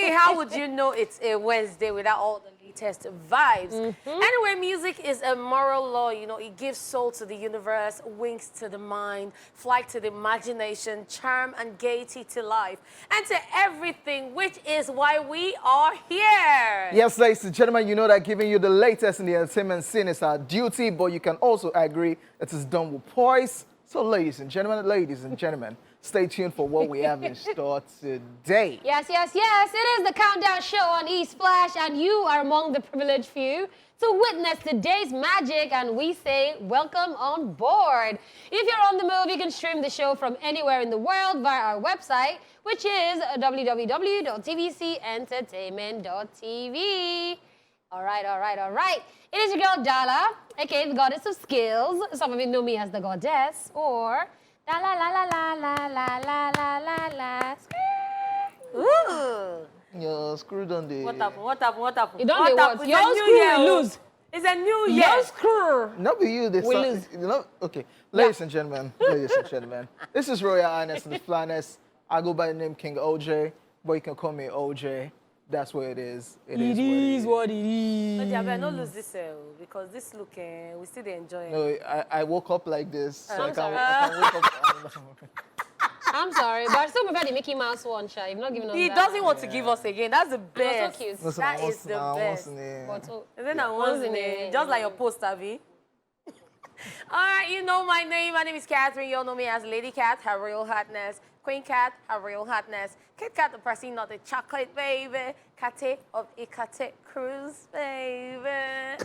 mean, how would you know it's a Wednesday without all the latest vibes? Anyway, music is a moral law. You know, it gives soul to the universe, wings to the mind, flight to the imagination, charm and gaiety to life, and to everything, which is why we are here. Yes, ladies and gentlemen, you know that giving you the latest in the entertainment scene is our duty, but you can also agree it is done with poise. So, ladies and gentlemen, stay tuned for what we have in store today. Yes. It is the Countdown Show on Esplash, and you are among the privileged few to witness today's magic, and we say welcome on board. If you're on the move, you can stream the show from anywhere in the world via our website, which is www.tvcentertainment.tv. All right. It is your girl, Dala, aka the goddess of skills. Some of you know me as the goddess, or la la la la la la la la la la la. Ooh. Yeah, screw on the... What happened? You don't know what? Your screw will lose. It's a new year. Your screw. Not be you, this lose. You know, okay. Ladies and gentlemen, this is Royal Highness and the Flanness. I go by the name King OJ, but you can call me OJ. That's what it is. It is what it is. But yeah, but don't lose this because this look, we still enjoy it. No, I woke up like this, so I can wake up. I'm sorry, but I still prefer the Mickey Mouse one, Sha. You've not given us He that. doesn't want to give us again. That's the best. So cute. Listen, That is the best. But, oh, Isn't that once in a... Just like your poster, V. All right, you know my name. My name is Catherine. You all know me as Lady Cat, her royal hotness. Queen Cat, her royal hotness. Kit Kat, the pressing, not the chocolate, baby. Kate of Ikate Cruise, baby.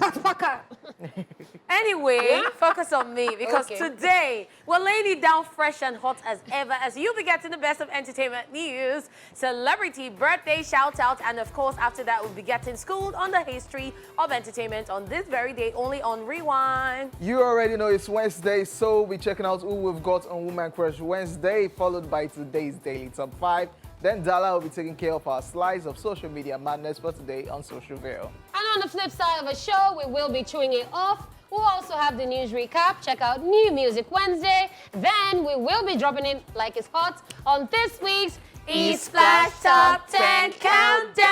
Anyway, focus on me because today we're laying it down fresh and hot as ever as you'll be getting the best of entertainment news, celebrity birthday shout-out, and of course after that we'll be getting schooled on the history of entertainment on this very day only on Rewind. You already know it's Wednesday, so we'll be checking out who we've got on Woman Crush Wednesday, followed by today's Daily Top 5. Then Dala will be taking care of our slice of social media madness for today on Social Veil. And on the flip side of the show, we will be chewing it off. We'll also have the news recap. Check out New Music Wednesday. Then we will be dropping it like it's hot on this week's Esplash Top 10 Countdown.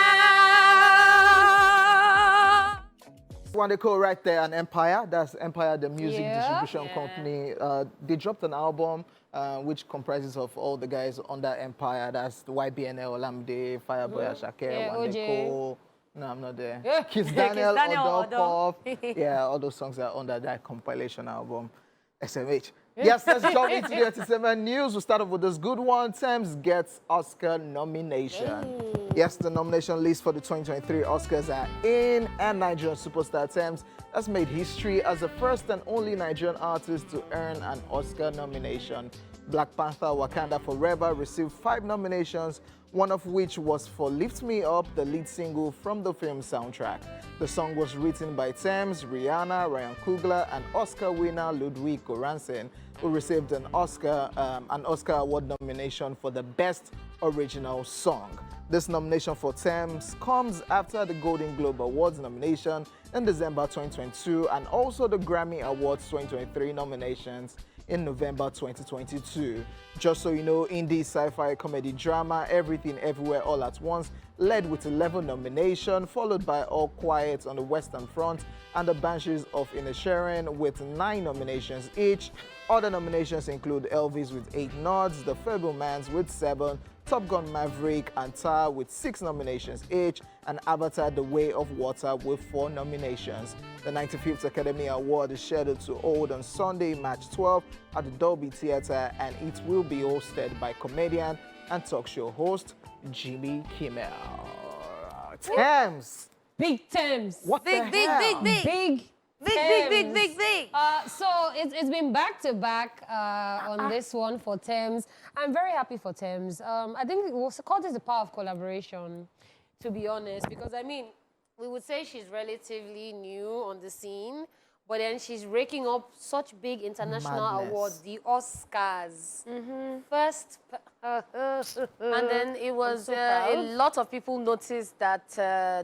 One they call right there, an Empire. That's Empire, the music Yeah. distribution company. They dropped an album which comprises of all the guys under Empire. That's the YBNL, Olamide, Fireboy, Ashake, Wande OJ. Cole. No, I'm not there. Yeah. Kiss Daniel, Odo. Pop. Yeah, all those songs are under that compilation album. SMH. Yes, let's jump into the entertainment news. We'll start off with this good one. Thames gets Oscar nomination. Yes, the nomination list for the 2023 Oscars are in, and Nigerian superstar Thames has made history as the first and only Nigerian artist to earn an Oscar nomination. Black Panther Wakanda Forever received 5 nominations, one of which was for Lift Me Up, the lead single from the film soundtrack. The song was written by Thames, Rihanna, Ryan Coogler, and Oscar winner Ludwig Göransson, who received an Oscar Award nomination for the Best Original Song. This nomination for Thames comes after the Golden Globe Awards nomination in December 2022 and also the Grammy Awards 2023 nominations in November 2022. Just so you know, indie sci-fi comedy drama Everything Everywhere All at Once led with 11 nominations, followed by All Quiet on the Western Front and The Banshees of Inisherin with 9 nominations each. Other nominations include Elvis with 8 nods, The Fabelmans with 7, Top Gun Maverick and Tar with 6 nominations each, and Avatar The Way of Water with 4 nominations. The 95th Academy Award is scheduled to hold on Sunday, March 12 at the Dolby Theatre, and it will be hosted by comedian and talk show host Jimmy Kimmel. Thames! Big Thames. What the hell? Big. So it's been back-to-back on this one for Thames. I'm very happy for Thames. I think what's called is the power of collaboration, to be honest, because I mean, we would say she's relatively new on the scene, but then she's raking up such big international awards, the Oscars. First, and then it was a lot of people noticed that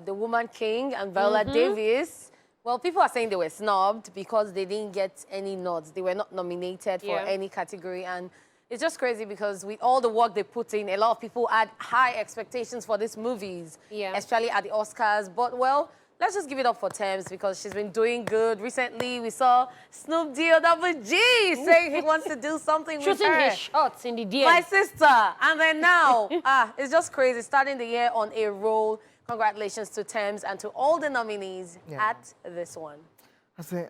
the Woman King and Viola Davis, well, people are saying they were snubbed because they didn't get any nods. They were not nominated for any category, and It's just crazy because with all the work they put in, a lot of people had high expectations for these movies, especially at the Oscars. But, well, let's just give it up for Thames because she's been doing good. Recently, we saw Snoop D-O-double-G saying he wants to do something with her. Shooting his shots in the DM. My sister. And then now, it's just crazy. Starting the year on a roll. Congratulations to Thames and to all the nominees at this one. I say,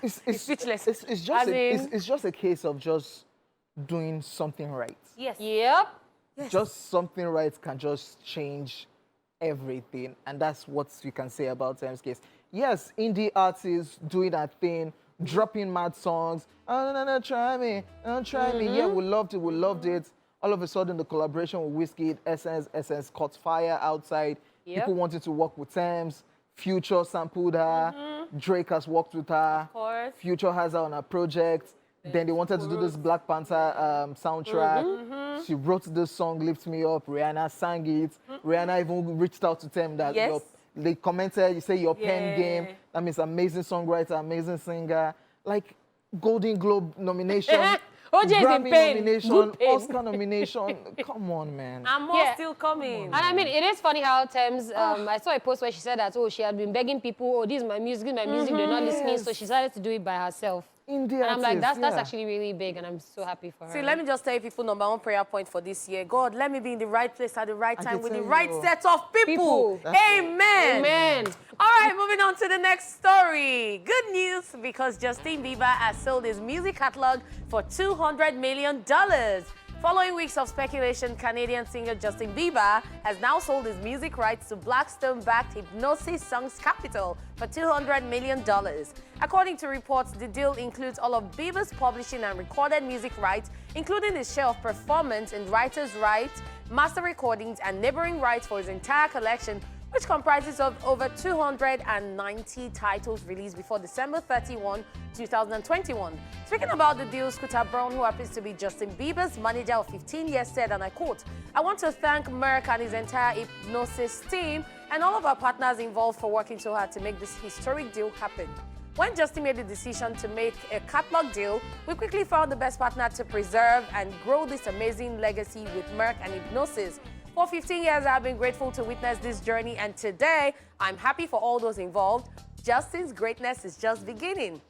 It's speechless. It's just a case of just doing something right. Yes. Yep. Yes. Just something right can just change everything, and that's what you can say about Thames' case. Yes, indie artists doing that thing, dropping mad songs. Oh, no, try me, try me. Yeah, we loved it. All of a sudden, the collaboration with Wizkid, Essence caught fire outside. People wanted to work with Thames. Future sampled her. Drake has worked with her. Of course. Future has her on a project. Then they wanted to do this Black Panther soundtrack. She wrote this song, Lift Me Up. Rihanna sang it. Rihanna even reached out to Thames that they commented, you say your pen game. That means amazing songwriter, amazing singer. Like Golden Globe nomination. Grammy nomination, Oscar nomination. Come on, man. And more still coming. And I mean, it is funny how Thames, I saw a post where she said that, she had been begging people, this is my music, they're not listening, so she decided to do it by herself. And I'm like, that's actually really big, and I'm so happy for her. See, let me just tell you people, number 1 prayer point for this year. God, let me be in the right place at the right time with the right set of people. Amen. Amen. All right, moving on to the next story. Good news, because Justin Bieber has sold his music catalog for $200 million. Following weeks of speculation, Canadian singer Justin Bieber has now sold his music rights to Blackstone-backed Hypnosis Songs Capital for $200 million. According to reports, the deal includes all of Bieber's publishing and recorded music rights, including his share of performance and writer's rights, master recordings, and neighboring rights for his entire collection, which comprises of over 290 titles released before December 31, 2021. Speaking about the deal, Scooter Braun, who happens to be Justin Bieber's manager of 15 years, said, and I quote, "I want to thank Merck and his entire Hypnosis team and all of our partners involved for working so hard to make this historic deal happen. When Justin made the decision to make a catalog deal, we quickly found the best partner to preserve and grow this amazing legacy with Merck and Hypnosis. For 15 years, I've been grateful to witness this journey, and today, I'm happy for all those involved. Justin's greatness is just beginning."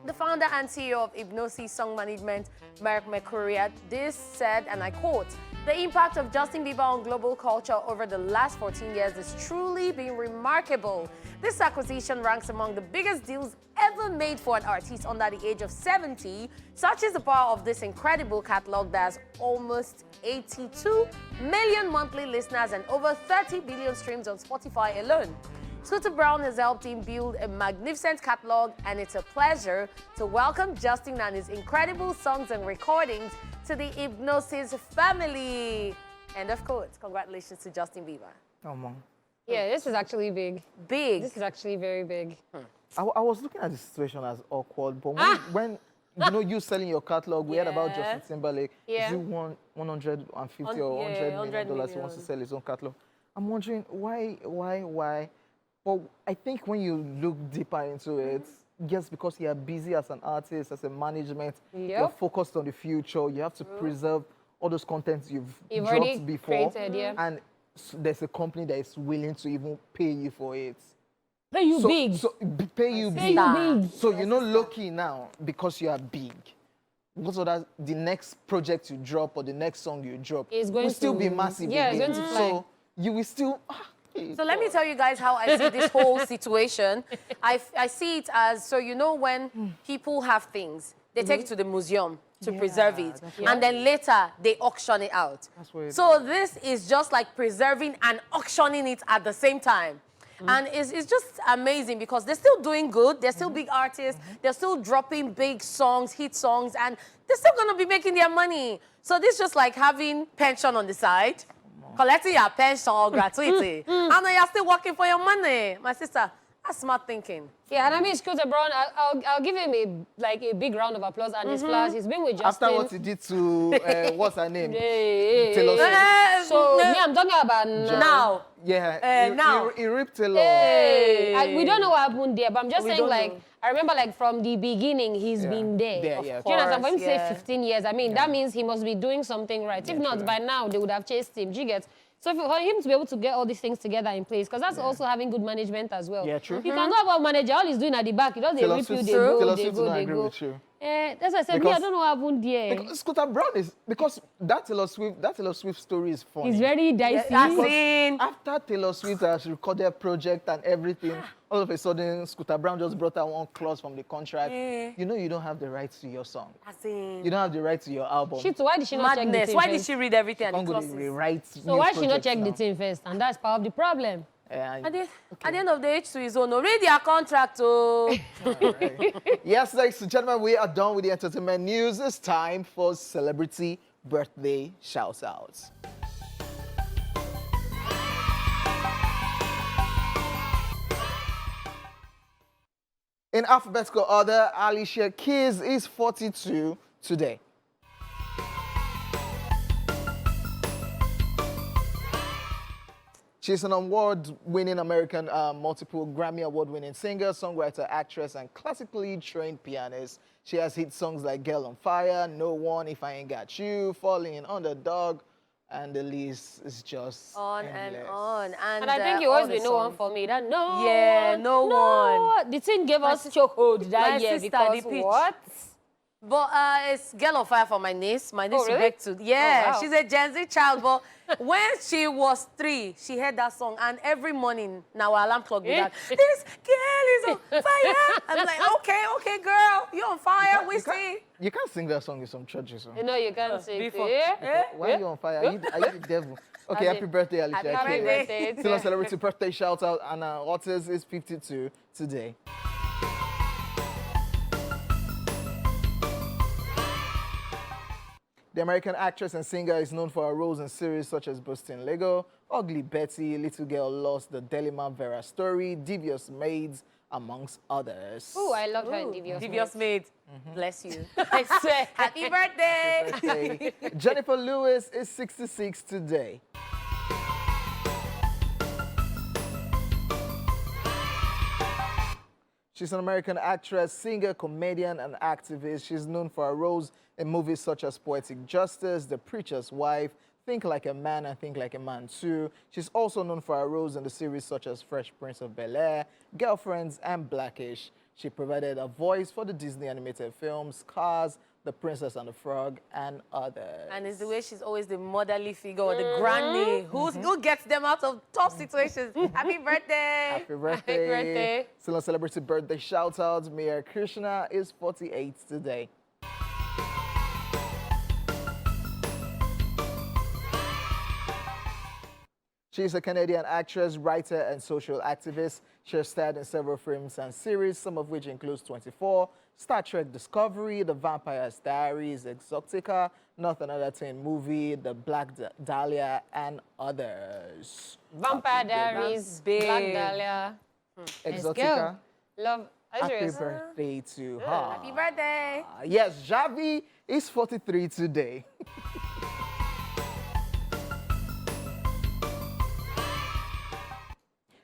The founder and CEO of Hypnosis Song Management, Mark Mercuria, this said, and I quote, "The impact of Justin Bieber on global culture over the last 14 years has truly been remarkable. This acquisition ranks among the biggest deals ever made for an artist under the age of 70. Such is the power of this incredible catalog that has almost 82 million monthly listeners and over 30 billion streams on Spotify alone. Scooter Braun has helped him build a magnificent catalog, and it's a pleasure to welcome Justin and his incredible songs and recordings to the Hypnosis family." End of quote. Congratulations to Justin Bieber. Come on. Yeah, this is actually big. Big. This is actually very big. I was looking at the situation as awkward, but when you selling your catalog, we heard about Justin Timberlake. Yeah. Is it 150 or $100 million he wants to sell his own catalog? I'm wondering why? But I think when you look deeper into it, yes, because you're busy as an artist, as a management, you're focused on the future. You have to preserve all those contents you've dropped before. Created, and there's a company that is willing to even pay you for it. Pay you big. Pay you big. So you're not lucky now because you are big. Because of that, the next project you drop or the next song you drop will still be massive. Yeah, it's going to fly. So you will still... So let me tell you guys how I see this whole situation. I see it as, so when people have things, they take it to the museum to preserve it. And then later, they auction it out. So this is just like preserving and auctioning it at the same time. And it's just amazing because they're still doing good. They're still big artists. They're still dropping big songs, hit songs, and they're still going to be making their money. So this is just like having pension on the side, collecting your pension or gratuity, and then you're still working for your money. My sister, that's smart thinking. Yeah, and I mean, Scooter Braun, I'll give him a big round of applause and Esplash. He's been with Justin. After what he did to, what's her name? Hey. Taylor Swift. So me, I'm I'm talking about Now. Yeah, now. he ripped a lot. Hey. We don't know what happened there, but I'm just We saying, don't like, know. I remember, like, from the beginning, he's been there. Yeah, Do yeah. you understand? For him to say Yeah. 15 years, I mean, that means he must be doing something right. If not, true. by now, they would have chased him. Do you get? So for him to be able to get all these things together in place, because that's also having good management as well. Yeah, true. You can go about manager, all he's doing at the back, he does they Taylor rip you, Swift- they go, Taylor they Swift go, do not they agree go. with you. That's why I said, me, I Because- don't know what happened there. Because Scooter Brown is because that Taylor Swift story is funny. He's very dicey. As in, After Taylor Swift has recorded project and everything, all of a sudden Scooter Brown just brought out one clause from the contract. You know you don't have the rights to your song. as in You don't have the right to your album. Shit, why did she not check the madness. thing Why did first? she read everything and Don't the go to clauses? rewrite. So why she not check the thing first? And that's part of the problem. At the end of the day, each to his own. Read their contract, oh. Yes, ladies and gentlemen, we are done with the entertainment news. It's time for celebrity birthday shout-outs. In alphabetical order, Alicia Keys is 42 today. She's an award-winning American, multiple Grammy award-winning singer, songwriter, actress, and classically trained pianist. She has hit songs like Girl on Fire, No One, If I Ain't Got You, Falling, Underdog, and the list is just On endless. and on. And I think you all always the be no one songs. for me. That no Yeah, one, no one. The thing gave us chokehold that my year sister, because the pitch. what? But it's Girl on Fire for my niece. My niece Oh, really? back to yeah. Oh, wow. She's a Gen Z child, but when she was 3, she heard that song, and every morning now our alarm clock be that this girl is on fire. I'm like, okay, girl, you're on fire. We see. You can't sing that song in some churches. Huh? You know you can't say before. Why are you on fire? Are you the devil? Okay, As happy in- birthday, Alicia Happy Keys. birthday. Still a celebrity birthday shout out, and Otis is 52 today. The American actress and singer is known for her roles in series such as Bustin' Lego, Ugly Betty, Little Girl Lost, The Delima Vera Story, Devious Maids, amongst others. Oh, I loved her in Devious Devious Maids. maid. Bless you. I swear. Happy birthday. Birthday. Jennifer Lewis is 66 today. She's an American actress, singer, comedian, and activist. She's known for her roles in movies such as Poetic Justice, The Preacher's Wife, Think Like a Man and Think Like a Man Too. She's also known for her roles in the series such as Fresh Prince of Bel-Air, Girlfriends, and Blackish. She provided a voice for the Disney animated films, Cars, The Princess and the Frog, and others. And it's the way she's always the motherly figure or the granny who gets them out of tough situations. Happy birthday. Happy birthday. birthday. Still a celebrity birthday shout out. Mia Krishna is 48 today. She's a Canadian actress, writer, and social activist. She has starred in several films and series, some of which includes 24, Star Trek Discovery, The Vampire's Diaries, Exotica, Not Another Teen Movie, The Black Dahlia, and others. Vampire Diaries, big. Black Dahlia. Exotica, Love. Are you happy serious? birthday to her. Happy birthday. Yes, Javi is 43 today.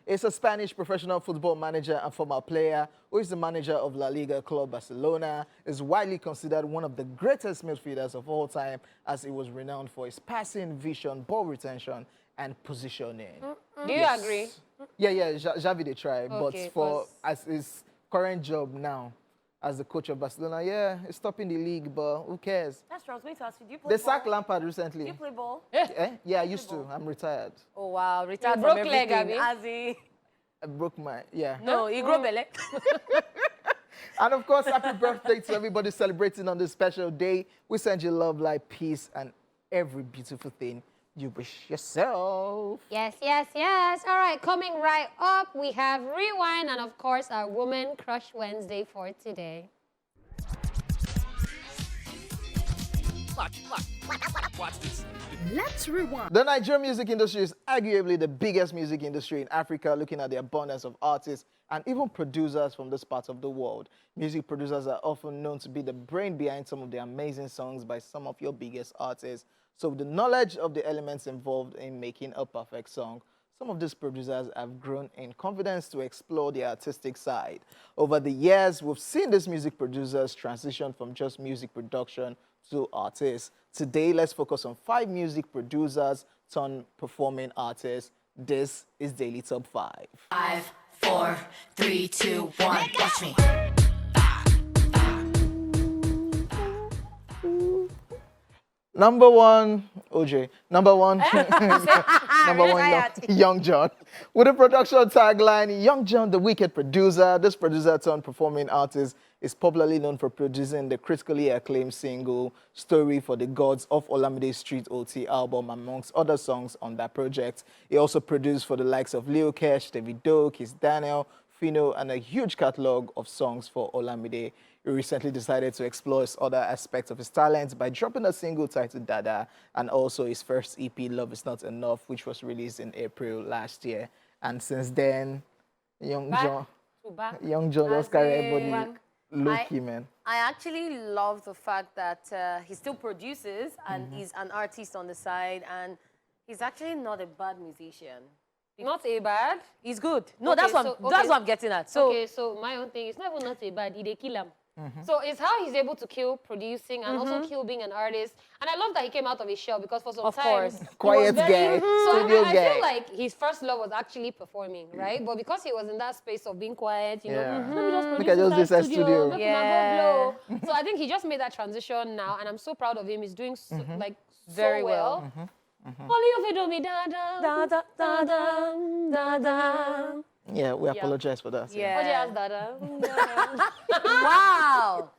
Is a Spanish professional football manager and former player who is the manager of La Liga club Barcelona, is widely considered one of the greatest midfielders of all time, as he was renowned for his passing, vision, ball retention, and positioning. Do you agree? Yeah, Javi they try, Okay, but for 'cause- as his current job now as the coach of Barcelona, yeah, he's stopping the league, but who cares? That's wrong. Wait to ask you. Do you play They ball? sacked Lampard Do recently. you play ball? Yeah, I used to. I'm retired. Oh, wow. Retired from broke leg, everything. abi? As in, I broke my, yeah. no, he grew belly. And of course, happy birthday to everybody celebrating on this special day. We send you love, light, peace, and every beautiful thing you wish yourself. Yes. All right, coming right up, we have Rewind and, of course, our Woman Crush Wednesday for today. Watch this. Let's rewind. The Nigerian music industry is arguably the biggest music industry in Africa, looking at the abundance of artists and even producers from this part of the world. Music producers are often known to be the brain behind some of the amazing songs by some of your biggest artists. So with the knowledge of the elements involved in making a perfect song, some of these producers have grown in confidence to explore their artistic side. Over the years, we've seen these music producers transition from just music production to artists. Today, let's focus on 5 music producers turned performing artists. This is Daily Top 5. 5, 4, 3, 2, 1. Watch me. Number 1, OJ. Number 1, number 1, Young John. With a production tagline, Young John, the wicked producer. This producer turned performing artist is popularly known for producing the critically acclaimed single Story for the Gods of Olamide Street OT album, amongst other songs on that project. He also produced for the likes of Lil Kesh, Davido, Kiss Daniel, Fino, and a huge catalogue of songs for Olamide. He recently decided to explore his other aspects of his talent by dropping a single titled Dada, and also his first EP, Love Is Not Enough, which was released in April last year. And since then, Young John just carry everybody low-key, man. I actually love the fact that he still produces and he's an artist on the side, and he's actually not a bad musician. Not a bad. He's good. No, Okay, that's what I'm getting at. So okay, so my own thing is not even not a bad. He kill him. So it's how he's able to kill producing and also kill being an artist. And I love that he came out of his shell, because for some time, course. Quiet guy, studio I guy. feel like his first love was actually performing, right? But because he was in that space of being quiet, you know, Yeah. let me just produce Make I just in that this at studio, studio. make Yeah. una go blow. So I think he just made that transition now, and I'm so proud of him. He's doing like Very so well. Only if you do me da da da da da da da. Yeah, we apologize for that. Yeah. OJ has da da. Wow.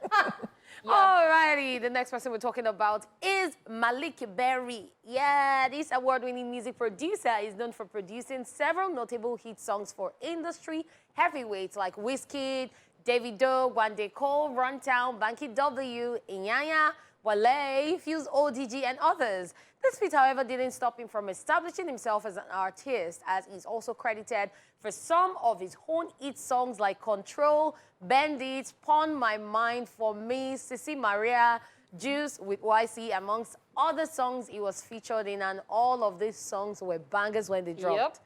Alrighty, the next person we're talking about is Malik Berry. Yeah, this award-winning music producer is known for producing several notable hit songs for industry heavyweights like Wizkid, Davido, Wande Cole, Runtown, Banky W, Inyanya, Wale, Fuse ODG, and others. This feat, however, didn't stop him from establishing himself as an artist, as he's also credited for some of his own hit songs like Control, Bandits, Pawn My Mind for Me, Sissy Maria, Juice with YC, amongst other songs he was featured in, and all of these songs were bangers when they dropped.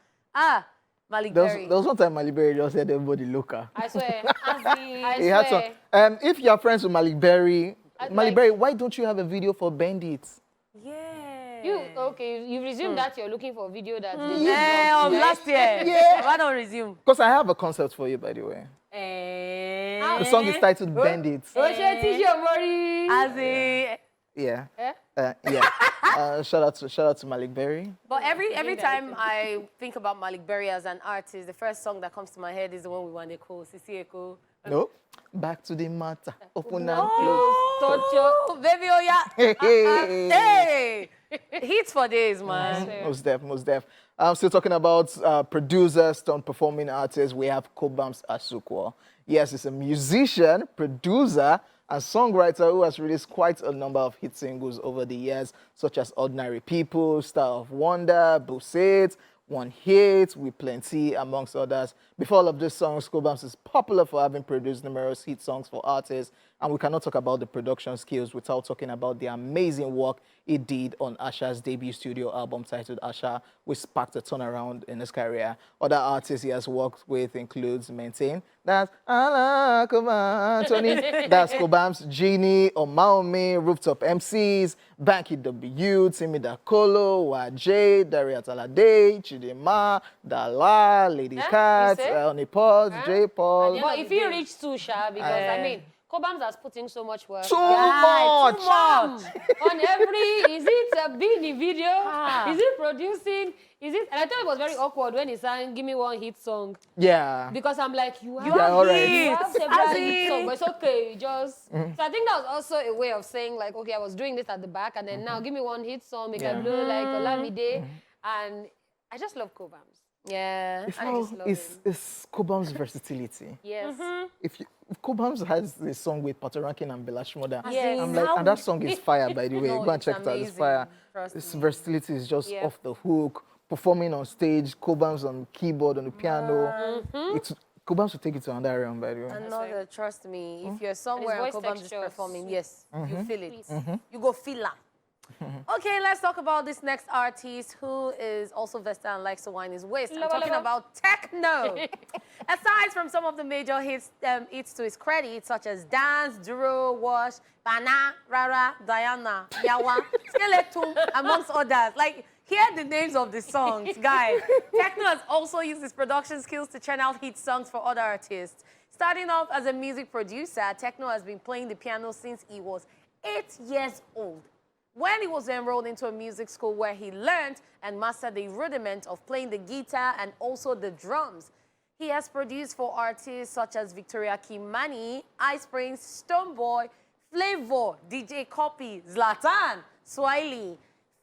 Malik Berry. There was one time Malik Berry just said everybody local. I swear. I He had swear. some. If you're friends with Malik Berry, like- Berry, why don't you have a video for Bandits? Yeah. You resume that you're looking for a video that they just Yeah, dropped, right? last year. Yeah. Why don't resume? Because I have a concept for you, by the way. The song is titled Bandits. As in, Yeah. Eh? Yeah. Shout out to Malik Berry. but every time I think about Malik Berry as an artist, the first song that comes to my head is the one we want to call Sissy Eko. No. Back to the matter. Open and close. Oh, baby, oh yeah. Hey. Hey, hits for days, man. Most def. I'm still talking about producers turned performing artists. We have Kobams Asukwo. Yes, he's a musician, producer, and songwriter who has released quite a number of hit singles over the years, such as Ordinary People, Star of Wonder, Buset, One Hit, We Plenty, amongst others. Before all of these songs, Kobams is popular for having produced numerous hit songs for artists, and we cannot talk about the production skills without talking about the amazing work he did on Asha's debut studio album titled Asha, which sparked a turnaround in his career. Other artists he has worked with includes Maintain, that's Ala Kobams, Tony, that's Kobams, Genie, Omaome, Rooftop MCs, Banky W, Timida Kolo, Waj, Daria Talade, Chidema, Dala, Lady Cat, Onipod, J. Paul. But if you reach two, Sha, because I mean, Kobams has put in so much work. Too much. On every, is it a Beanie video? Is it producing? Is it? And I thought it was very awkward when he sang "Give Me One Hit Song" Yeah. because I'm like, you have, Yeah, all right. you have several As hit in- songs, but it's okay. Just so I think that was also a way of saying like, okay, I was doing this at the back, and then now give me one hit song, make I blow like Olamide, and I just love Kobams. Yeah. It's, I just love it's Kobams' versatility. Yes. If Kobams has a song with Patoranking and Bella Shmurda, Yes. I'm like, and that song is fire, by the way. No, Go and it's check it out. It's amazing. fire. Trust This me. versatility is just Yeah. off the hook. Performing on stage, Kobams on keyboard, on the piano. It's Kobams will take it to another realm, by the way. Another, trust me, if you're somewhere and voice Kobams is texture performing, sweet. yes, you feel it. You go feel her. Okay, let's talk about this next artist who is also versatile and likes to wind his waist. I'm talking about Techno. Aside from some of the major hits to his credit, such as Dance, Duro, Wash, Bana, Rara, Diana, Yawa, Skeleton, amongst others. Like, hear the names of the songs, guys. Techno has also used his production skills to churn out hit songs for other artists. Starting off as a music producer, Techno has been playing the piano since he was 8 years old, when he was enrolled into a music school where he learned and mastered the rudiment of playing the guitar and also the drums. He has produced for artists such as Victoria Kimani, Ice Prince, Stonebwoy, Flavor, DJ Copy, Zlatan, Swiley,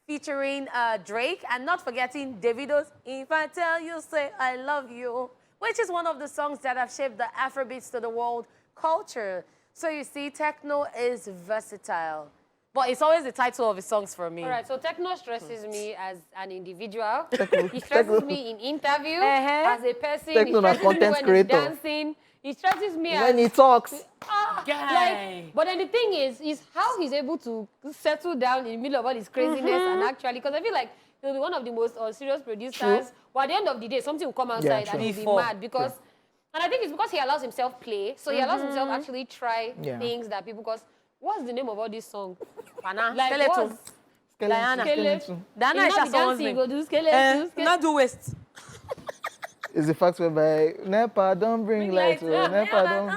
featuring Drake, and not forgetting Davido's If I Tell You, Say I Love You, which is one of the songs that have shaped the Afrobeats to the world culture. So you see, Techno is versatile. But it's always the title of his songs for me. All right, so Techno stresses me as an individual. He stresses me in interview as a person. Techno, he stresses me content when creator. he's dancing. He stresses me When as... he talks. But then the thing is how he's able to settle down in the middle of all his craziness and actually, because I feel like he'll be one of the most serious producers. True. But at the end of the day, something will come outside and he'll be mad because... And I think it's because he allows himself play. So he allows himself actually try things that people... Because what's the name of all these songs? Pana, Like Skeleton. Diana. Skeleton. Diana is just someone's name. Go do skeleton. Not do waste. Is the fact whereby Nepa don't bring light. Nepa don't.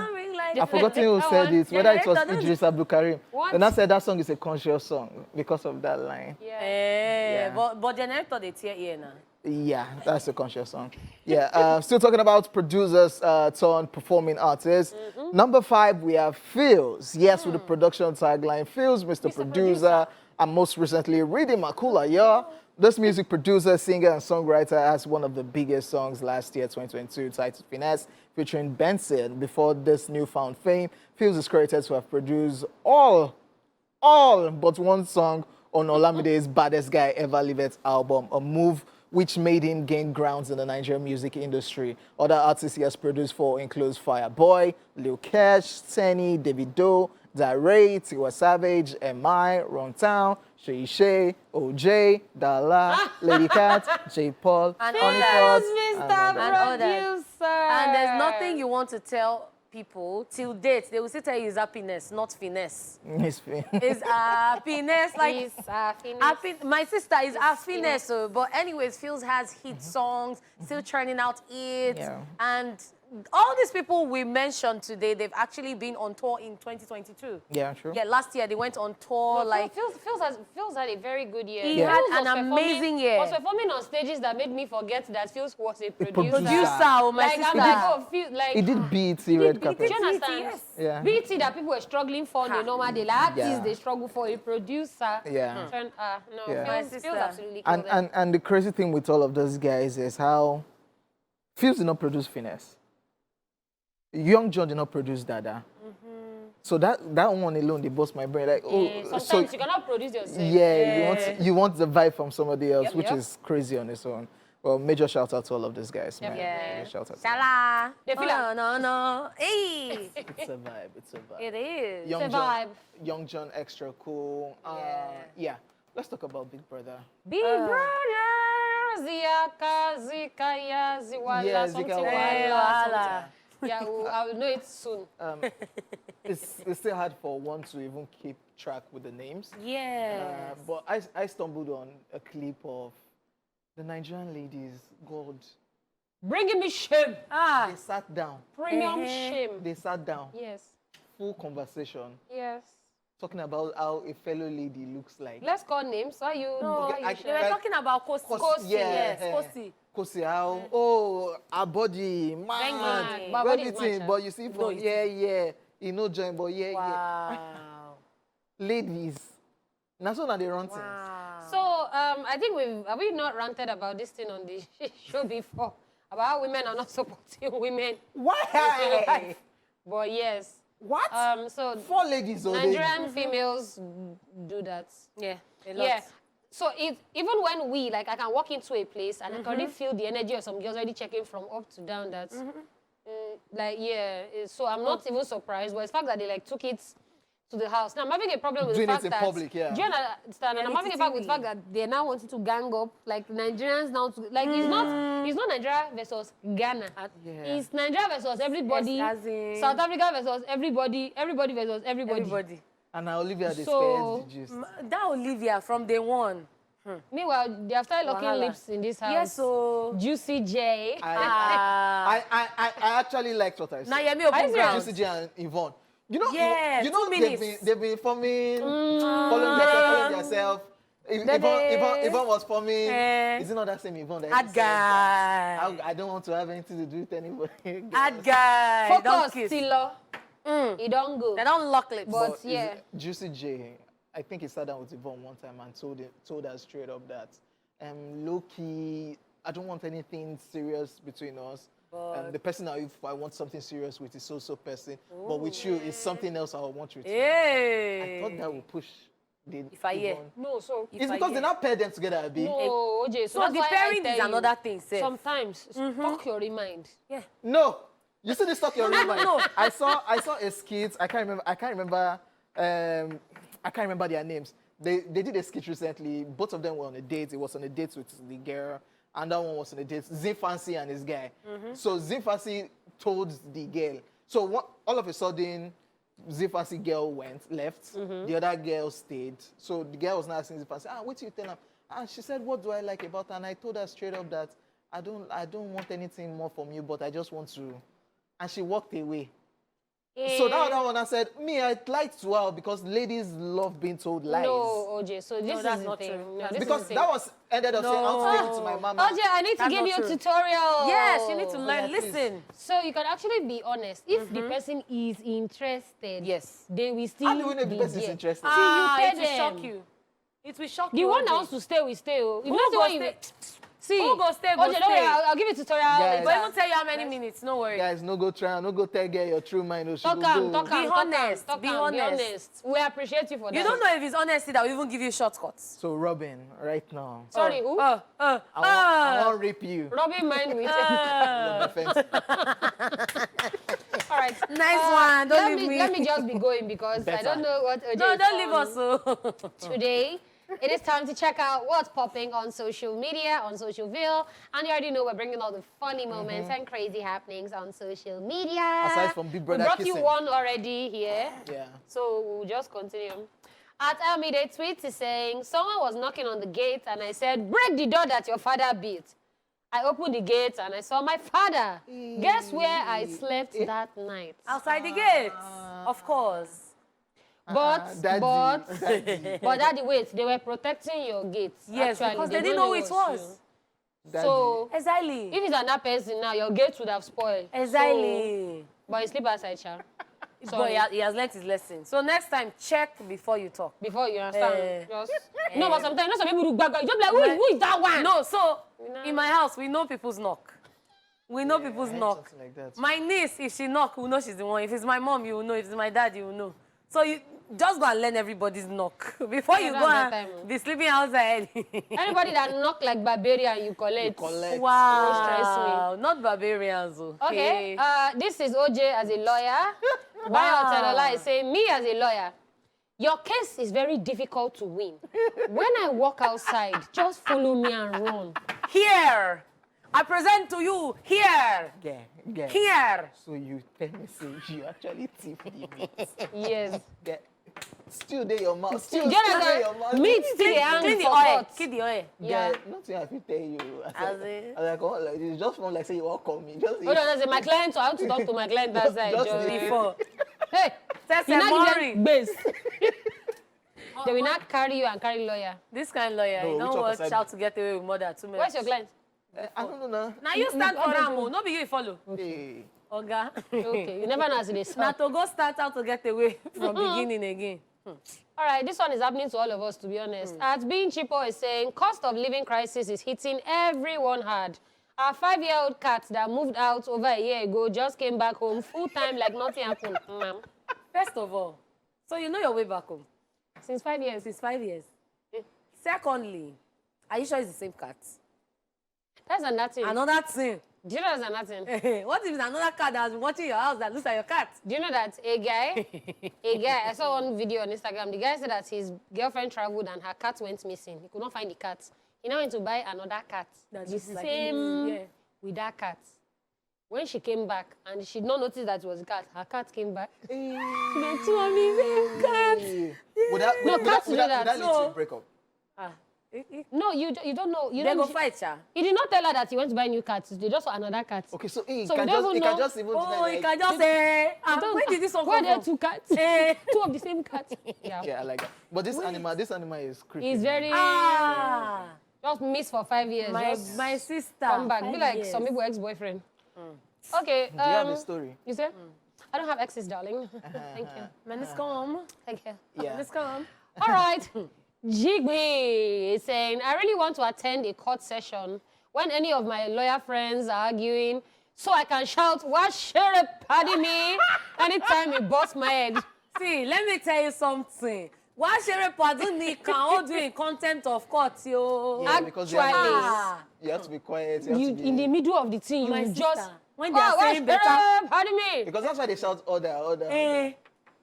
I've forgotten who said it, whether it was Idris Abdul Karim. And I said that song is a conscious song because of that line. Yeah. But the name they tear here now. Yeah, that's a conscious song. Yeah, still talking about producers turned performing artists. Number 5, we have Fields. Yes, with the production tagline, Fields, Mr. Producer, and most recently, Ridi Makula, yeah. This music producer, singer, and songwriter has one of the biggest songs last year, 2022, titled Finesse, featuring Benson. Before this newfound fame, Fields is credited to have produced all but one song on Olamide's Baddest Guy Ever Lived album, a move which made him gain grounds in the Nigerian music industry. Other artists he has produced for includes Fireboy, Lil Kesh, Tenny, Davido, Dare, Tiwa Savage, M.I., Runtown, Shay Shay, OJ, Dala, Lady Cat, J. Paul, and Honeypot, Mr. Producer. And there's nothing you want to tell people till date. They will still tell you it's happiness, not finesse. It's happiness. Like, my sister is happiness. So, but anyways, Fields has hit songs, still churning out hits. Yeah. And all these people we mentioned today, they've actually been on tour in 2022. Yeah, true. Yeah, last year they went on tour. No, Fields had a very good year. He had an amazing year. He was performing on stages that made me forget that Fields was a producer. He did BET Red Carpet. Do you understand? Yes. Yeah. BET that people were struggling for, the normal day. Like artists, they struggle for a producer. Yeah. Fields absolutely killed it. And the crazy thing with all of those guys is how Fields did not produce Finesse. Young John did not produce Dada. So that one alone, they bust my brain. Like, sometimes you cannot produce yourself. Yeah, you want the vibe from somebody else, which is crazy on its own. Well, major shout out to all of these guys, man. Yeah. Shout out. Shala. They feel no. Hey. It's a vibe. It's a vibe. It is. Young John, extra cool. Yeah. Let's talk about Big Brother. Big Brother. Ziaka, Zikaya, Ziwala, something. Yeah, I'll know it soon. It's still hard for one to even keep track with the names. Yeah. But I stumbled on a clip of the Nigerian ladies. God. Bringing me shame. They sat down. Premium shame. They sat down. Yes. Full conversation. Yes. Talking about how a fellow lady looks like. Let's call names. Why you? They were talking about Kosi. Kosi. Kosi, how, her body, man, everything. But you see, you know, join, but Wow. Ladies, that's what they run things. So, I think have we not ranted about this thing on the show before? About how women are not supporting women. Why? But yes. What? So 4 ladies already. Nigerian females do that. Yeah, a lot. Yeah. So even when I can walk into a place and I can already feel the energy of some girls already checking from up to down. That's so I'm not even surprised. But it's the fact that they took it to the house. Now I'm having a problem with Doing the it fact in that public, yeah. do you understand? And I'm having a problem with the fact that they're now wanting to gang up, like Nigerians now. Like it's not Nigeria versus Ghana. It's Nigeria versus everybody. Yes, as in- South Africa versus everybody. Everybody versus everybody. Everybody. And now Olivia, they So- spared the gist. That Olivia from day one. Meanwhile, they have started locking Wahala. lips in this house. Yes, so Juicy J. I actually liked what I saw. now you're me open ground. Juicy J and Yvonne. You know, Yeah, you know 2 they've minutes. been forming, following themselves. Yvonne was forming. Is it not that same Yvonne? Hard guy. I don't want to have anything to do with anybody. Hard guy. Don't Focus, kiss. Tilo. He don't go. They don't lock lips. But yeah. Juicy J, I think he sat down with Yvonne one time and told her straight up that, low key, I don't want anything serious between us. The person if I want something serious with is so person, but with you it's something else I want with you. Hey. I thought that would push the If I hear. Yvonne. No, so It's because they now pair them together, Abi. no, OJ. So that's the why I pairing tell is you, another thing, sef. Sometimes fuck your mind. Yeah. No, you see this stuff you're reading. No. I saw a skit. I can't remember their names. They did a skit recently. Both of them were on a date. It was on a date with the girl, and that one was on a date. Zim Fancy and his guy. So Zim Fancy told the girl. So all of a sudden, Zim Fancy girl left. The other girl stayed. So the girl was now asking Zim Fancy, what do you tell her? And she said, what do I like about her? And I told her straight up that I don't want anything more from you, but I just want to. And she walked away. So that other one, I said, I'd like to her because ladies love being told lies. No, OJ. So this that's is the not thing. true. No, this Because is the that thing. was ended up saying, I'll take it to my mama. OJ, I need to give not you a true. tutorial. Yes, you need to learn. yeah, please. Listen. So you can actually be honest. If the person is interested, Yes. they will still How do we know if the be person is there. interested? you It tell will shock them. you. It will shock The you. one that OJ. wants to stay will stay. If Who not the go one you stay? see. Who go stay, go OJ, don't worry, stay. I'll give you a tutorial Guys. But later. even tell you how many minutes. No worry. Guys, no go try, no go tell girl your true mind. Or she Talk go am, go. talk am, Be talk am, honest, talk be am, honest. We appreciate you for that. You don't know if it's honesty that will even give you shortcuts. So Robin, right now, Sorry, who? I want to rape you. Robbing mind with. No offense. All right. Nice one. Don't let leave me. Let me just be going because I Better. don't know what OJ No, is don't leave on us. So. today. It is time to check out what's popping on social media, on Socialville. And you already know we're bringing all the funny moments and crazy happenings on social media. Aside from Big we Brother brought you kissing. one already here. Yeah. So we'll just continue. At Elmide tweet is saying, someone was knocking on the gate and I said, break the door that your father beat. I opened the gate and I saw my father. Guess where I slept that night? Outside the gate. Of course. But Daddy. Daddy, wait, they were protecting your gate. Yes, actually. because they don't didn't know it was. you. Daddy. So, Exactly. if it's another person now, your gate would have spoiled. Exactly. So, but you sleep outside, Cha. But Sorry. he has learnt his lesson. So next time, check before you talk. Before you understand. Eh. Just, no, but sometimes, you know, some people do bag. You just be like, who is that one? No, so know. in my house, we know people's knock. We know people's knock. Something like that. My niece, if she knock, we know she's the one. If it's my mom, you will know. If it's my dad, you will know. So you just go and learn everybody's knock before you don't go have that and time. be sleeping outside. Anybody that knock like barbarian, you collect. Collect. Wow, not barbarians. Okay, this is OJ as a lawyer. Bayo Tedola is saying, me as a lawyer, your case is very difficult to win. When I walk outside, just follow me and run. Here, I present to you here. Yeah. Here. So you tell me, say you actually thief the meat. Yes. Get. Still there your mouth. Still Do you there understand? your mouth. Meat still the hand Clean the for oil. pot. Keep the oil. Yeah. Nothing I fit tell you. As in? I like, oh, like this. Just from like say you won't call me. Just Hold on, my client, so I have to talk to my client that side. Just Just Before. hey, That's you a now give worry. them base. They will not carry you and carry lawyer. This kind of lawyer, No, you we don't talk watch aside. How to Get Away with Murder 2 minutes. Where's your client? I don't know now. Now you stand for okay. Ramo. No be you follow. Hey. Oga. Okay, you never know as it is. Now to go start How to Get Away from beginning again. All right, this one is happening to all of us, to be honest. At Being Cheapo is saying, cost of living crisis is hitting everyone hard. Our 5-year-old cat that moved out over a year ago just came back home full time like nothing happened. Ma'am. First of all, so you know your way back home. Since 5 years. Since 5 years. Secondly, are you sure it's the same cat? That's another thing. Another thing. Do you know that's another thing? What if it's another cat that has been watching your house that looks like your cat? Do you know that a guy, I saw one video on Instagram, the guy said that his girlfriend traveled and her cat went missing. He could not find the cat. He now went to buy another cat. That's The just like same yeah. with that cat. When she came back and she did not notice that it was a cat, her cat came back. The two of me, same cat. Would that, No, would cats that, would do that, that. would that lead to a breakup? No, you don't know. You They don't. go fight, cha. He did not tell her that he went to buy new cats. They just saw another cat. Okay, so he So we can don't just, even he can know. just even Oh, deny, you like, can just say, Don't- where did this one Where come there are from? two cats? Eh. Two of the same cat. Yeah. yeah, I like that. But this animal is creepy. He's very Ah, just missed for 5 years. Just my sister. come back. Be 5 like years. some people ex-boyfriend. Okay. Do you have a story? You say? I don't have exes, darling. Thank you. Man, it's come. Thank you. Yeah. It's come. All right. Jigby is saying, I really want to attend a court session when any of my lawyer friends are arguing so I can shout, "What sure pardon me?" anytime he busts my head. See, let me tell you something. Why Shere pardon me can all do in contempt of court, yo. Yeah, because you have, Actually, you have to be quiet. You have you to be, in the middle of the thing, My you sister, just when they are saying what better. sure pardon me? because that's why they shout order. Eh,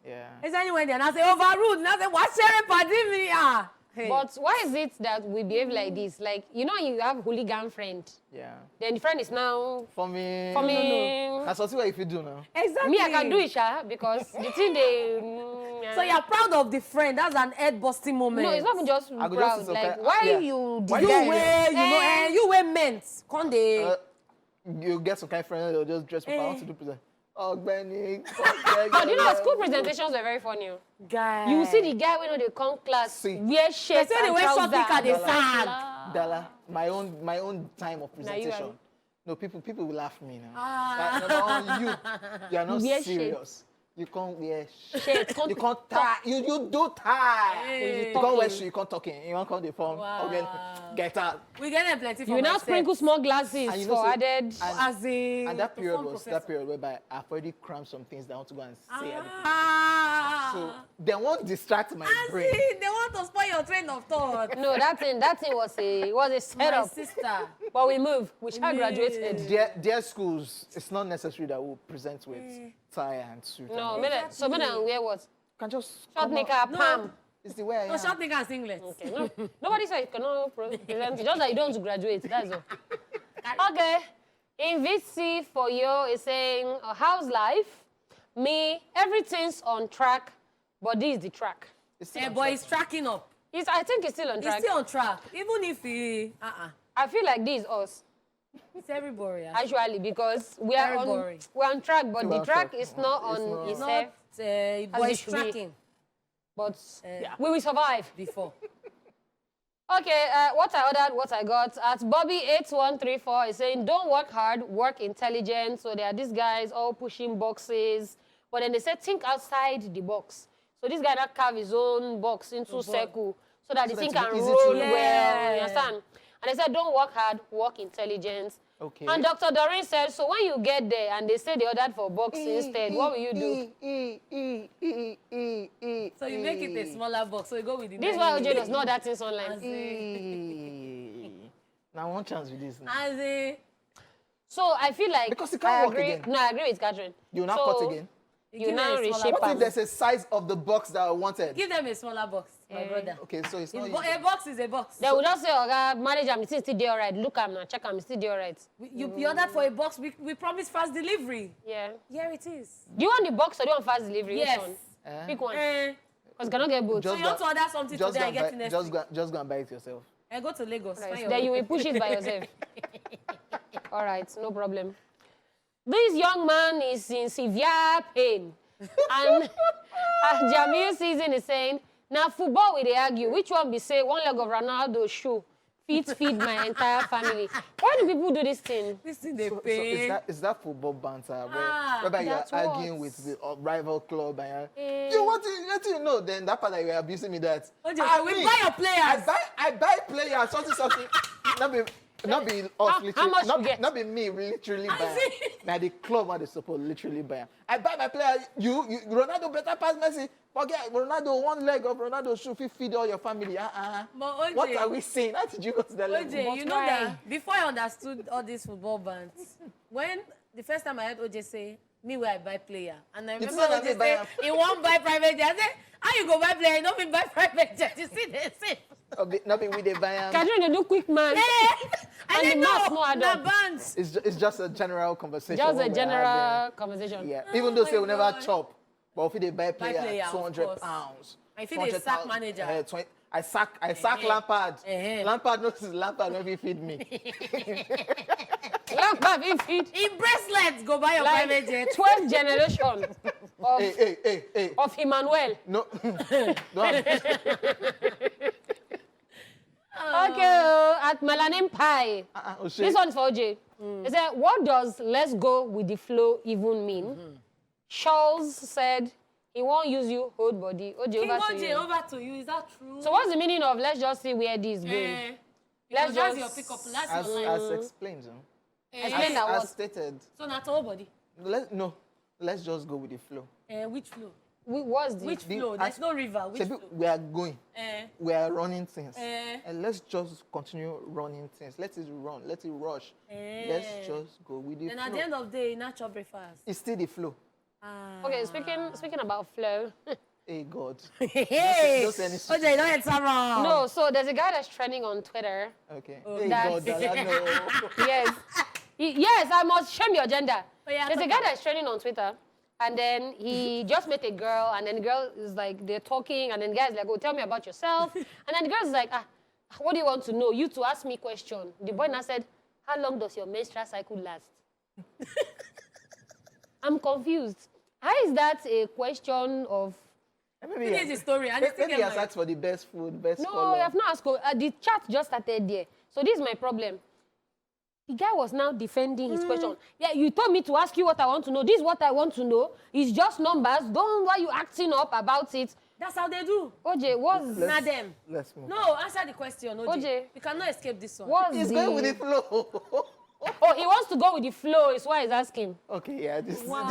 Yeah. it's anyway they now say overruled. Now say why Shere pardon me? Ah. Hey. But why is it that we behave like this? Like, you know, you have hooligan friend. Yeah. Then the friend is now For me. for me. That's what if you do now. Exactly. Me, I can do it, Sha, because the thing they. So you're proud of the friend. That's an head busting moment. No, it's not even just I go proud. just say, Like, okay, why yeah. you? Why You Yeah, wear, you know, you wear meant. Come they. You get some kind of friend that'll just dress up. I want to do present. Oh, Benny. But you know, school presentations were very funny. Guy. You see the guy when they come class, See. wear They shirts say they and wear short trousers. nika, they Dollar. sag. Dala, my own time of you presentation. are- No, people will laugh me now. Ah. Like, number one, you are not You wear serious. You can't wear Shirts, You can't tie. You do tie. Hey. You can't wear Talking. shoe. You can't talking. You can't come the phone. Wow. Okay, get out. We get them plenty for You now myself. sprinkle small glasses And you know, for so- added. As in. And that period perform was professor. that period whereby I've already crammed some things that I want to go and say. at the Ah. So they won't distract my I brain. see. They want to spoil your train of thought. No, that thing was a My setup. sister. But we move. We shall graduated. Their schools, it's not necessary that we'll present with tie and suit. No, and me so me now wear what? can just Short come nika, out. palm. It's the way I No, am. short nigga and singlet. Okay, no, nobody said you cannot present. Just that you don't want to graduate. That's all. Okay. In VC for you is saying, how's life? Me, everything's on track, but this is the track. It's still Eh, on boy, track. he's tracking up. I think it's still on He's track. still on track. Even if he, I feel like this is us, it's everybody. actually, because we are Very on, boring. we're on track, but We're the on track track. is not It's on not- It's itself. not, boy, it he's should be. tracking But we will survive. before. Okay, what I ordered, what I got. At Bobby8134 is saying, don't work hard, work intelligent. So there are these guys all pushing boxes. But then they said, think outside the box. So this guy that carve his own box into circle so that the So thing that can it's easy roll to- well. Yeah. You understand? And they said, don't work hard, work intelligent. Okay. And Dr. Doreen said, so when you get there and they say they ordered for box instead, what will you do? So you make it a smaller box. So you go with the. This is why OJ does not that things online. Now one chance with this. Now. As in, So I feel like Because it can't I work agree. again. No, I agree with Catherine. You will not So, cut again. You give now them a smaller reshape box. What if am. there's a size of the box that I wanted? give them a smaller box, my brother. Okay, so it's not A box is a box. They will just say, "Oga, manager, I'm still there, right? Look, I'm not check, I'm still there, right?" You ordered for a box. We promise fast delivery. Yeah. Here it is. Do you want the box or do you want fast delivery? Yes. Which one? Pick one. Eh, Because you cannot get both. so you want to order something just today go and get it and next buy, week. just go and buy it yourself. And go to Lagos. Right, Find then your you will push it by yourself. All right, no problem. This young man is in severe pain. And as Jamil season is saying, now football we they argue. Which one be say one leg of Ronaldo shoe feed my entire family? Why do people do this thing? This thing they So pay. is that football banter Ah, whereby you're that's arguing what. with the rival club and Eh. you want to let you know then that part that you're abusing me that Okay, so we buy your players. I buy players something. Not be, Not be us literally. how much you get? Not be me literally buy. Now the club what they suppose literally buy. I buy my player. You Ronaldo better pass Messi. Forget Ronaldo, one leg of Ronaldo should feed all your family. But OJ, What are we saying? How did you go to that level? OJ, you know that before I understood all these football bans, when the first time I heard OJ say, me where I buy player, and I remember said OJ buy say, am. he won't buy private jet. I said, how you go buy player? You don't mean buy private jet. You see the same. Not be with the buy. Catherine, they do quick man. And the then mass no no, add the up. bans. It's just a general conversation. Just what a we're general having. conversation. Yeah. Even though my say we never God. chop, but if they buy player, player, of 200 course. pounds. I feel they sack 200,000, manager. I sack Lampard. Lampard knows Lampard when he feed me. Lampard in feed. In bracelets, go buy your private jet. 12th generation of, Hey. of Emmanuel. No. No. Okay, at Melanin Pie. Oh, shit. This one's for OJ. They said, what does let's go with the flow even mean? Charles said he won't use you whole body. OJ, King over to OJ, you. over to you. Is that true? So what's the meaning of let's just see where this is going? Let's Let's that's just- your pickup. That's your line. As explained, Explain that as what? stated. So not all body. Let's just go with the flow. Which flow? What's the... Which The- flow? There's no river. Which Shebi, flow? we are going. We are running things. Eh. And let's just continue running things. Let it run. Let it rush. Let's just go with the Then flow. at the end of the day, not chop breakfast. It's still the flow. Okay, speaking about flow. Hey, God. Hey! Just any OJ, don't hit someone. No, so there's a guy that's trending on Twitter. Okay. Hey, That's- God, Dada, no. Yes. Yes, I must shame your gender. Oh, yeah, There's a talk guy about that's trending on Twitter, and then he just met a girl, and then the girl is like, they're talking, and then the guy's like, oh, tell me about yourself. And then the girl's like, what do you want to know? You to ask me question. The boy now said, how long does your menstrual cycle last? I'm confused. How is that a question of... Maybe Finish the story. I just maybe think he has asked for the best food, best No, color. I have not asked. The chat just started there. So this is my problem. The guy was now defending his question. Yeah, you told me to ask you what I want to know. This is what I want to know. It's just numbers. Don't why you acting up about it. That's how they do. OJ, what's Not them. Let's move. No, answer the question, OJ. OJ. You cannot escape this one. what's He's the... going with the flow. Oh, he wants to go with the flow. Is why he's asking. Okay, yeah. This Wow.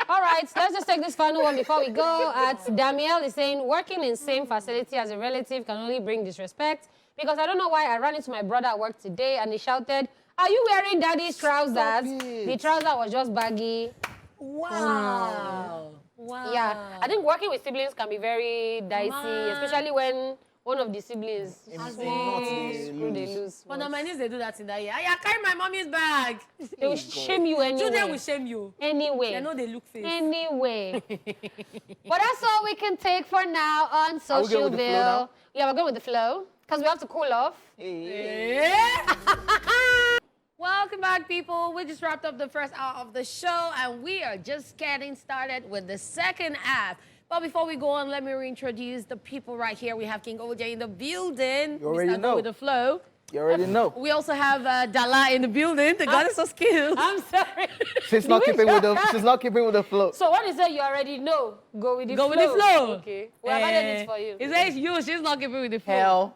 All right, let's just take this final one before we go. Damiel is saying, working in same facility as a relative can only bring disrespect because I don't know why I ran into my brother at work today and he shouted, are you wearing daddy's trousers? Stop it. The trouser was just baggy. Wow. Wow. Yeah, I think working with siblings can be very dicey, Man. especially when one of the siblings Not screw they lose. But on my niece, they do that in that year. I carry my mommy's bag. They will shame you anyway. Children will shame you. Anyway. They know they look face. Anyway. But that's all we can take for now on Are we going with the flow Socialville. now? Yeah, we're going with the flow because we have to cool off. Welcome back, people. We just wrapped up the first hour of the show, and we are just getting started with the second half. But before we go on, let me reintroduce the people right here. We have King OJ in the building. You already Mr. Go know. With the flow. You already know. We also have Dala in the building, the goddess of skills. I'm sorry. She's not keeping with the. She's not keeping with the flow. So what is it you already know? Go with the Go flow. with the flow. Okay. We have added it for you. He says you, she's not keeping with the flow. Hell,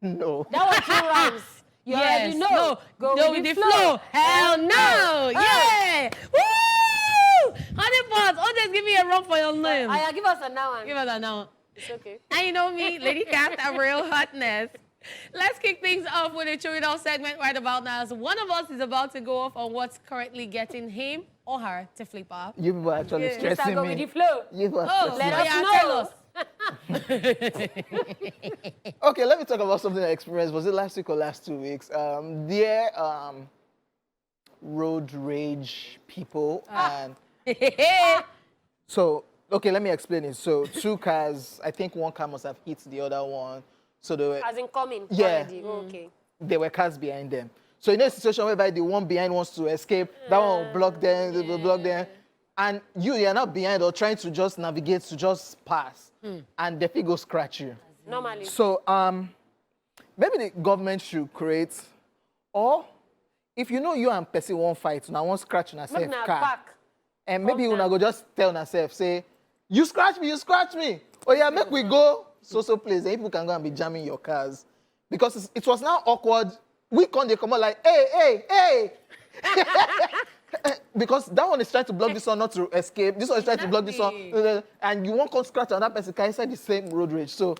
no. That was 2 rhymes. You already know. No. Go with the flow. Hell no. Yeah. Woo! 100 points. Oh, just give me a run for your name. Aya, give us a now one. Give us that now. It's okay. And you know me, Lady Cat, a real hotness. Let's kick things off with a Chew It All segment right about now. So one of us is about to go off on what's currently getting him or her to flip off. You people are actually Yeah. Start stressing go with the me. flow. You people are Oh, stressing let me. us yeah, know. tell us. Okay, let me talk about something I experienced. Was it last week or last 2 weeks? Dear road rage people and so okay, let me explain it. So 2 cars, I think 1 car must have hit the other one. So they were As in coming Yeah. already. Okay. there were cars behind them. So in a situation whereby the one behind wants to escape, that one will block them, they will block them. And you are not behind or trying to just navigate to just pass. And the thing go scratch you. Normally. So maybe the government should create, or if you know you and person won't fight, now one scratch on Make yourself na car. pack. And maybe Come una down. go just tell yourself, say, you scratch me. Oh yeah, make we go so place. And people can go and be jamming your cars. Because it was now awkward We can't they come out like, hey. Because that one is trying to block this one not to escape. This one is trying to block this one. And you won't come scratch on that person inside the same road rage. So,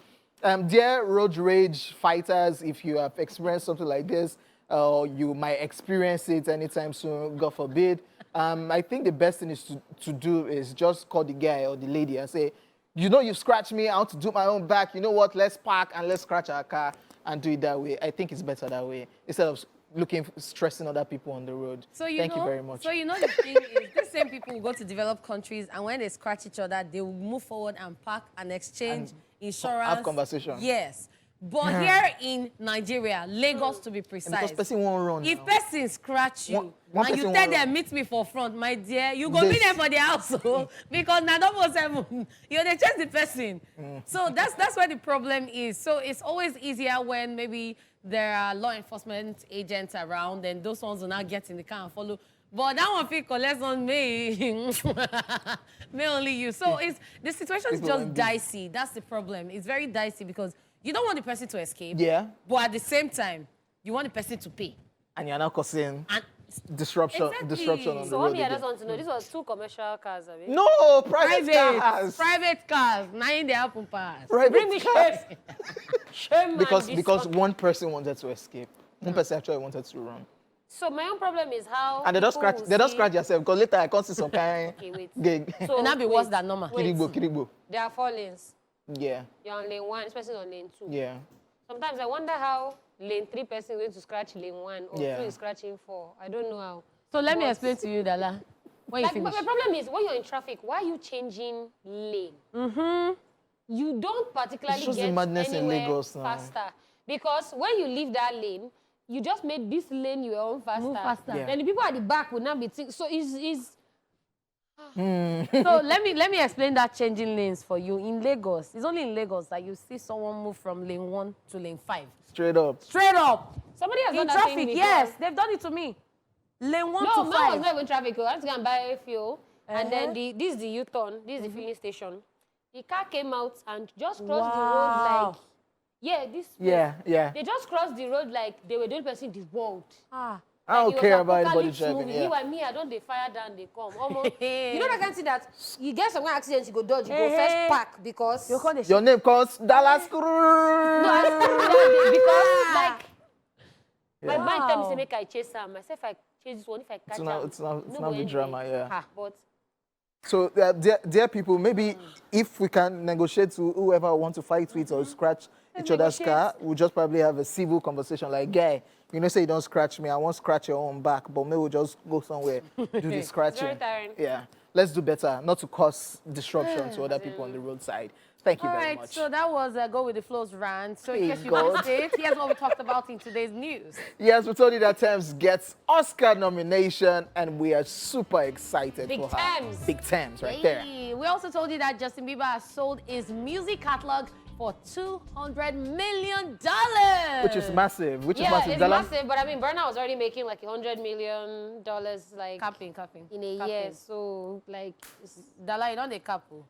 dear road rage fighters, if you have experienced something like this, you might experience it anytime soon, God forbid. I think the best thing is to do is just call the guy or the lady and say, you know, you've scratched me, I want to do my own back. You know what? Let's park and let's scratch our car and do it that way. I think it's better that way instead of stressing other people on the road. So Thank you very much. So you know the thing is, the same people will go to developed countries, and when they scratch each other, they will move forward and park and exchange insurance. Have conversation. Yes. But here in Nigeria, Lagos to be precise. Because person won't run. If now. person scratch you One and you person tell won't them run. meet me for front, my dear, you go meet them for the house because now double seven, you they chase the person. So that's where the problem is. So it's always easier when maybe there are law enforcement agents around, and those ones will now get in the car and follow. But that one feel collects on me. Me only you. So the situation is just dicey. That's the problem. It's very dicey because you don't want the person to escape. Yeah. But at the same time, you want the person to pay. And you're now causing And disruption on Exactly. the So road. what me, I again. just want to know, these were 2 commercial cars, I mean. No, private cars. Private cars. Now in the Apple Pass. Private Bring me cars. shame. Because one person wanted to escape. One person actually wanted to run. So my own problem is how And they don't people scratch. will They don't see- scratch yourself because later I can't see some kind Okay, wait. gig. So And that be wait, worse than normal. wait. Kirigbo. There are 4 lanes. Yeah, You're on lane 1, this person is on lane 2. yeah. Sometimes I wonder how lane 3 person is going to scratch lane 1 or Yeah. 2 is scratching 4. I don't know how. So let me But- explain to you, Dala. When you Like, but finish. my problem is when you're in traffic, why are you changing lane? You don't particularly It's just the get madness in anywhere Lagos now. faster. Because when you leave that lane, you just made this lane your own faster. Move faster. Yeah. Then the people at the back will not be thinking. So it's So let me explain that changing lanes for you. In Lagos, it's only in Lagos that you see someone move from lane 1 to lane 5. Straight up. Straight up. somebody has In done that thing traffic, before. yes. They've done it to me. Lane 1 No, to mine 5. was not even traffic. I had to go and buy fuel. And then Uh-huh. this is the U-turn. This is the filling station. The car came out and just crossed Wow. the road like, yeah, this way. Yeah. They just crossed the road like they were the only person in the world. Ah. I don't Like, it care was about anybody apocalypse driving. movie. Yeah. You and me, I don't they fire down, they come. Almost. You know that kind of thing that you get some kind of accident, you go dodge, you go first park because You call the Your name calls Dallas. because like my mind tell me Wow. say make I chase her. Myself, I chase this one if I catch her. It's not go the anywhere. drama, yeah. Ah, but So, dear people, maybe if we can negotiate to whoever want to fight with or scratch each other's car, we'll just probably have a civil conversation like, guy, you know, say you don't scratch me, I won't scratch your own back, but maybe we'll just go somewhere, do the scratching. very tiring. Yeah, let's do better, not to cause disruption to other people on the roadside. Thank you All very right, much. so that was Go With The Flow's rant. So in Praise case you God. missed it, here's what we talked about in today's news. Yes, we told you that Thames gets Oscar nomination, and we are super excited Big for her. Thames. Big Thames, right there. Hey, we also told you that Justin Bieber has sold his music catalog for $200 million. Which is massive. Which is yeah, massive. it's Dala? massive. But I mean, Burna was already making like $100 million like Capping. in a year. So like, Dala, you know the couple.